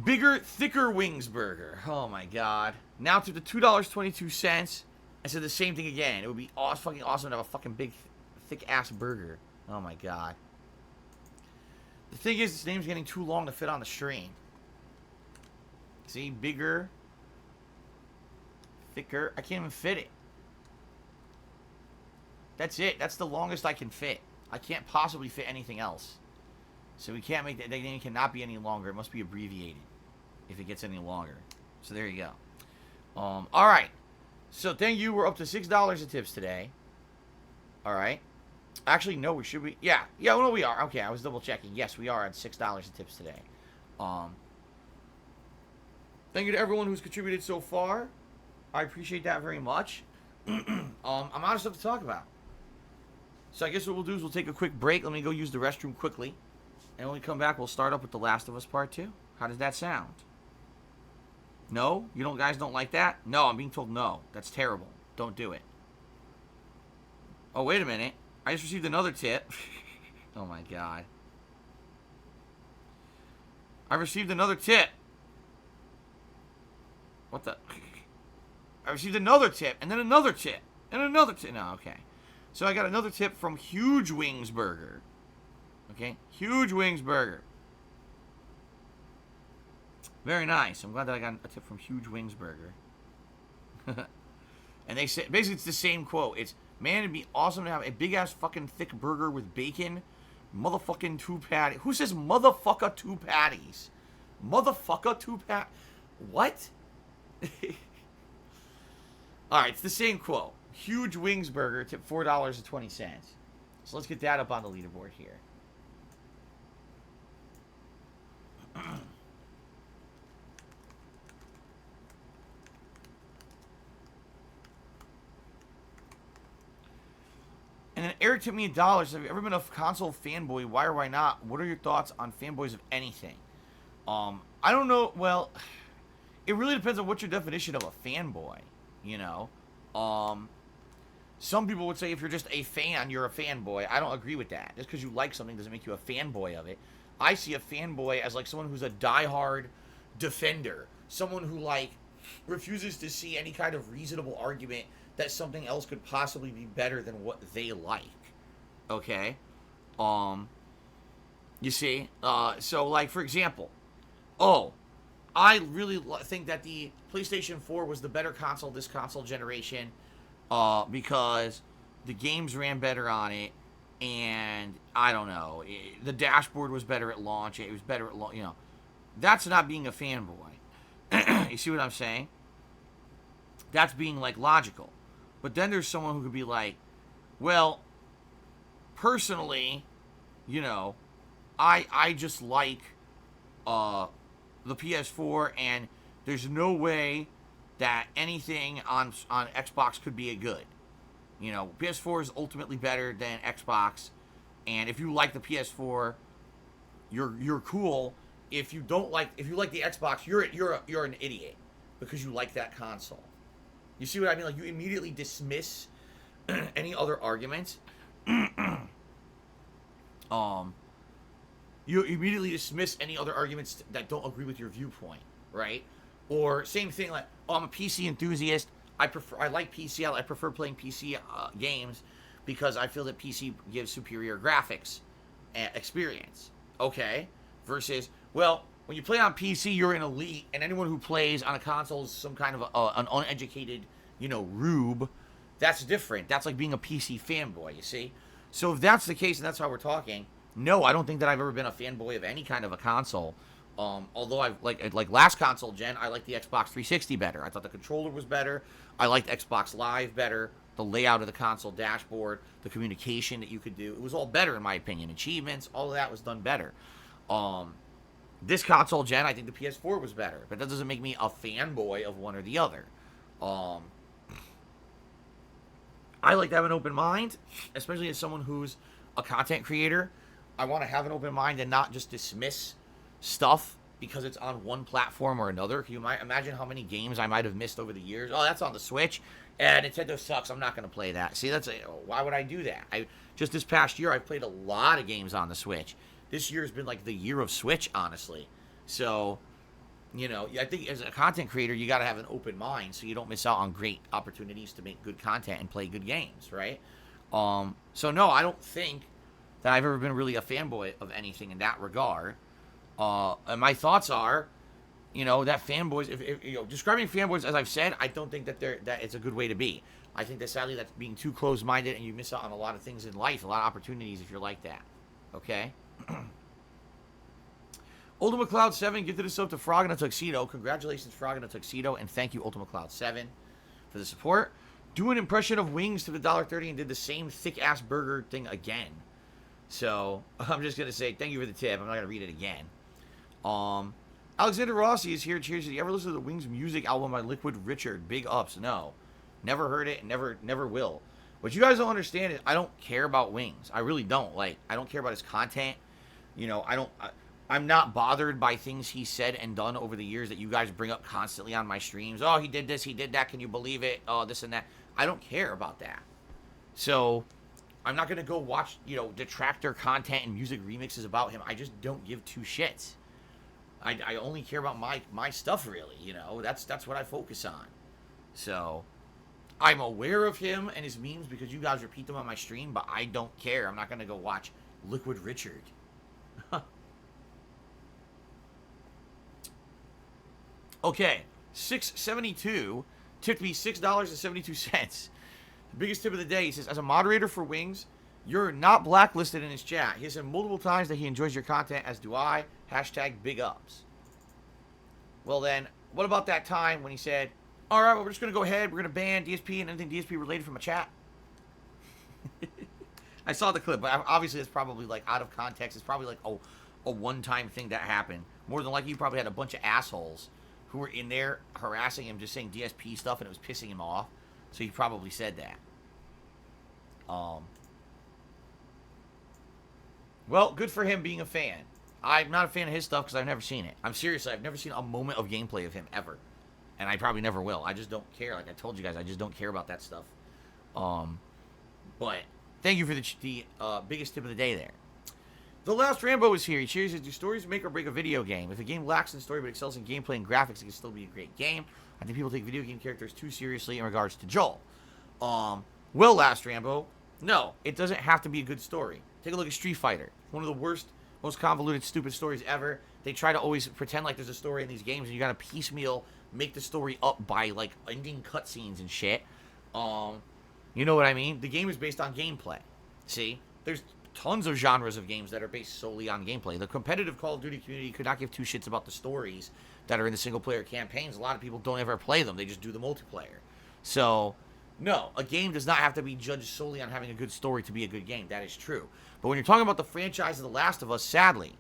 Bigger, thicker wings burger. Oh, my God. Now to the $2.22. I said the same thing again. It would be fucking awesome to have a fucking big, thick-ass burger. Oh, my God. The thing is, this name's getting too long to fit on the stream. See? Bigger, thicker. I can't even fit it. That's it. That's the longest I can fit. I can't possibly fit anything else. So we can't make that. The name cannot be any longer. It must be abbreviated if it gets any longer. So there you go. All right. So thank you. We're up to $6 of tips today. All right. Actually, no, we should be. Yeah. Yeah, well, no, we are. Okay, I was double checking. Yes, we are at $6 of tips today. Thank you to everyone who's contributed so far. I appreciate that very much. I'm out of stuff to talk about. So I guess what we'll do is we'll take a quick break. Let me go use the restroom quickly. And when we come back, we'll start up with The Last of Us Part 2. How does that sound? No? You guys don't like that? No, I'm being told no. That's terrible. Don't do it. Oh, wait a minute. I just received another tip. Oh, my God. I received another tip. What the? I received another tip, and then another tip, and another tip. No, okay. So I got another tip from Huge Wings Burger. Okay? Huge Wings Burger. Very nice. I'm glad that I got a tip from Huge Wings Burger. And they said, basically it's the same quote. It's, man, it'd be awesome to have a big-ass fucking thick burger with bacon. Motherfucking 2 patties. Who says motherfucker 2 patties? Motherfucker 2 patties. What? Alright, it's the same quote. Huge Wings Burger, tip $4.20. So let's get that up on the leaderboard here. And then Eric tipped me $1. Have you ever been a console fanboy? Why or why not? What are your thoughts on fanboys of anything? I don't know. Well, it really depends on what's your definition of a fanboy, you know? Some people would say if you're just a fan, you're a fanboy. I don't agree with that. Just because you like something doesn't make you a fanboy of it. I see a fanboy as like someone who's a diehard defender. Someone who like refuses to see any kind of reasonable argument that something else could possibly be better than what they like. Okay? You see? So like for example, I really think that the PlayStation 4 was the better console this console generation because the games ran better on it, and I don't know, the dashboard was better at launch, it was better at launch, you know. That's not being a fanboy. You see what I'm saying? That's being, like, logical. But then there's someone who could be like, well, personally, you know, I just like the PS4, and there's no way that anything on Xbox could be a good. You know, PS4 is ultimately better than Xbox, and if you like the PS4, you're cool. If you like the Xbox, you're an idiot because you like that console. You see what I mean? Like, you immediately dismiss any other arguments. You immediately dismiss any other arguments that don't agree with your viewpoint, right? Or same thing, like, oh, I'm a PC enthusiast. I like PC. I prefer playing PC games because I feel that PC gives superior graphics experience. Okay, versus, well, when you play on PC, you're an elite, and anyone who plays on a console is some kind of an uneducated, you know, rube. That's different. That's like being a PC fanboy, you see? So if that's the case and that's how we're talking, no, I don't think that I've ever been a fanboy of any kind of a console. Although I like last console gen, I liked the Xbox 360 better. I thought the controller was better. I liked Xbox Live better. The layout of the console dashboard, the communication that you could do, it was all better in my opinion. Achievements, all of that was done better. This console gen, I think the PS4 was better, but that doesn't make me a fanboy of one or the other. Um, I like to have an open mind, especially as someone who's a content creator. I want to have an open mind and not just dismiss stuff because it's on one platform or another. Can you imagine how many games I might have missed over the years? Oh, that's on the Switch, and Nintendo sucks. I'm not going to play that. See, why would I do that? Just this past year, I've played a lot of games on the Switch. This year has been like the year of Switch, honestly. So, I think as a content creator, you got to have an open mind so you don't miss out on great opportunities to make good content and play good games, right? So no, I don't think that I've ever been really a fanboy of anything in that regard. And my thoughts are, that fanboys, if describing fanboys, as I've said, I don't think that it's a good way to be. I think that sadly that's being too close-minded and you miss out on a lot of things in life, a lot of opportunities if you're like that. Okay? Ultimate Cloud 7 gifted us up to Frog in a Tuxedo. Congratulations, Frog in a Tuxedo, and thank you, Ultimate Cloud 7, for the support. Do an impression of Wings to the $1.30 and did the same thick-ass burger thing again. So, I'm just going to say thank you for the tip. I'm not going to read it again. Alexander Rossi is here. Cheers. Did you ever listen to the Wings music album by Liquid Richard? Big ups. No. Never heard it and never will. What you guys don't understand is I don't care about Wings. I really don't. I don't care about his content. I'm not bothered by things he said and done over the years that you guys bring up constantly on my streams. Oh, he did this, he did that, can you believe it? Oh, this and that. I don't care about that. So, I'm not going to go watch, detractor content and music remixes about him. I just don't give two shits. I only care about my stuff, really, That's what I focus on. So, I'm aware of him and his memes because you guys repeat them on my stream, but I don't care. I'm not going to go watch Liquid Richard. Okay, 672 tipped me $6.72. The biggest tip of the day, he says, as a moderator for Wings, you're not blacklisted in his chat. He has said multiple times that he enjoys your content, as do I. Hashtag big ups. Well then, what about that time when he said, alright, well, we're just going to go ahead, we're going to ban DSP and anything DSP related from a chat? I saw the clip, but obviously it's probably out of context. It's probably a one-time thing that happened. More than likely, you probably had a bunch of assholes who were in there harassing him, just saying DSP stuff, and it was pissing him off. So he probably said that. Well, good for him being a fan. I'm not a fan of his stuff because I've never seen it. I'm serious. I've never seen a moment of gameplay of him ever. And I probably never will. I just don't care. Like I told you guys, I just don't care about that stuff. But thank you for the biggest tip of the day there. The Last Rambo is here. He cheers. Do stories make or break a video game? If a game lacks in story but excels in gameplay and graphics, it can still be a great game. I think people take video game characters too seriously in regards to Joel. Well, Last Rambo, no, it doesn't have to be a good story. Take a look at Street Fighter. One of the worst, most convoluted, stupid stories ever. They try to always pretend like there's a story in these games, and you gotta piecemeal make the story up by, ending cutscenes and shit. You know what I mean? The game is based on gameplay. See? There's tons of genres of games that are based solely on gameplay. The competitive Call of Duty community could not give two shits about the stories that are in the single-player campaigns. A lot of people don't ever play them. They just do the multiplayer. So, no, a game does not have to be judged solely on having a good story to be a good game. That is true. But when you're talking about the franchise of The Last of Us, sadly,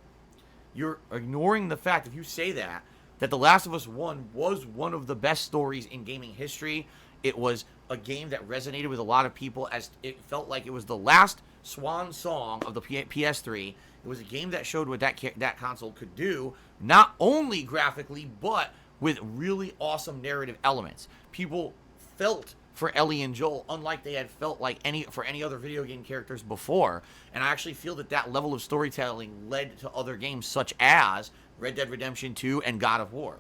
you're ignoring the fact, if you say that The Last of Us 1 was one of the best stories in gaming history. It was a game that resonated with a lot of people as it felt like it was the last swan song of the PS3. It was a game that showed what that console could do, not only graphically, but with really awesome narrative elements. People felt for Ellie and Joel, unlike they had felt for any other video game characters before. And I actually feel that level of storytelling led to other games such as Red Dead Redemption 2 and God of War.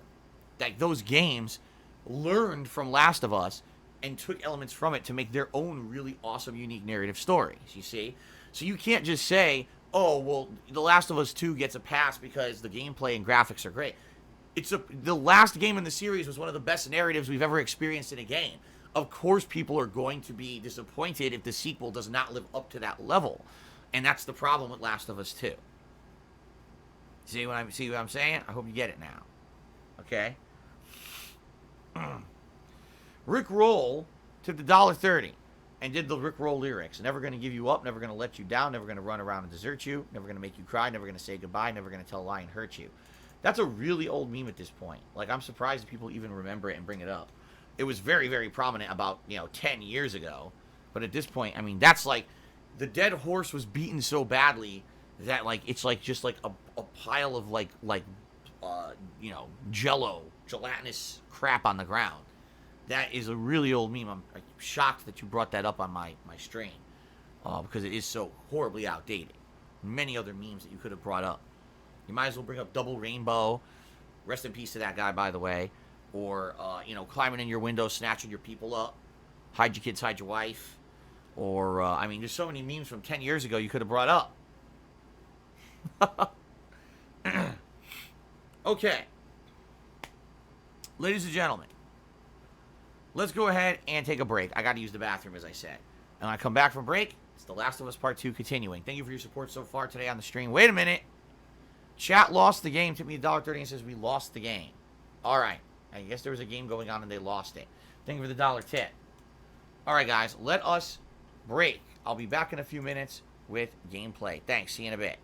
Those games learned from Last of Us and took elements from it to make their own really awesome, unique narrative stories, you see? So you can't just say, oh, well, The Last of Us 2 gets a pass because the gameplay and graphics are great. The last game in the series was one of the best narratives we've ever experienced in a game. Of course, people are going to be disappointed if the sequel does not live up to that level. And that's the problem with Last of Us 2. See what I'm saying? I hope you get it now. Okay? Rick Roll took the $1.30 and did the Rick Roll lyrics. Never going to give you up, never going to let you down, never going to run around and desert you, never going to make you cry, never going to say goodbye, never going to tell a lie and hurt you. That's a really old meme at this point. Like, I'm surprised people even remember it and bring it up. It was very, very prominent about, 10 years ago. But at this point, I mean, that's like, the dead horse was beaten so badly that, like, it's like just like a pile of, jello, gelatinous crap on the ground. That is a really old meme. I'm shocked that you brought that up on my stream. Because it is so horribly outdated. Many other memes that you could have brought up. You might as well bring up Double Rainbow. Rest in peace to that guy, by the way. Or, climbing in your window, snatching your people up. Hide your kids, hide your wife. Or, there's so many memes from 10 years ago you could have brought up. Okay. Ladies and gentlemen. Let's go ahead and take a break. I got to use the bathroom, as I said. And when I come back from break, it's The Last of Us Part 2 continuing. Thank you for your support so far today on the stream. Wait a minute. Chat lost the game. Took me $1.30 and says we lost the game. All right. I guess there was a game going on and they lost it. Thank you for the $1 tip. All right, guys. Let us break. I'll be back in a few minutes with gameplay. Thanks. See you in a bit.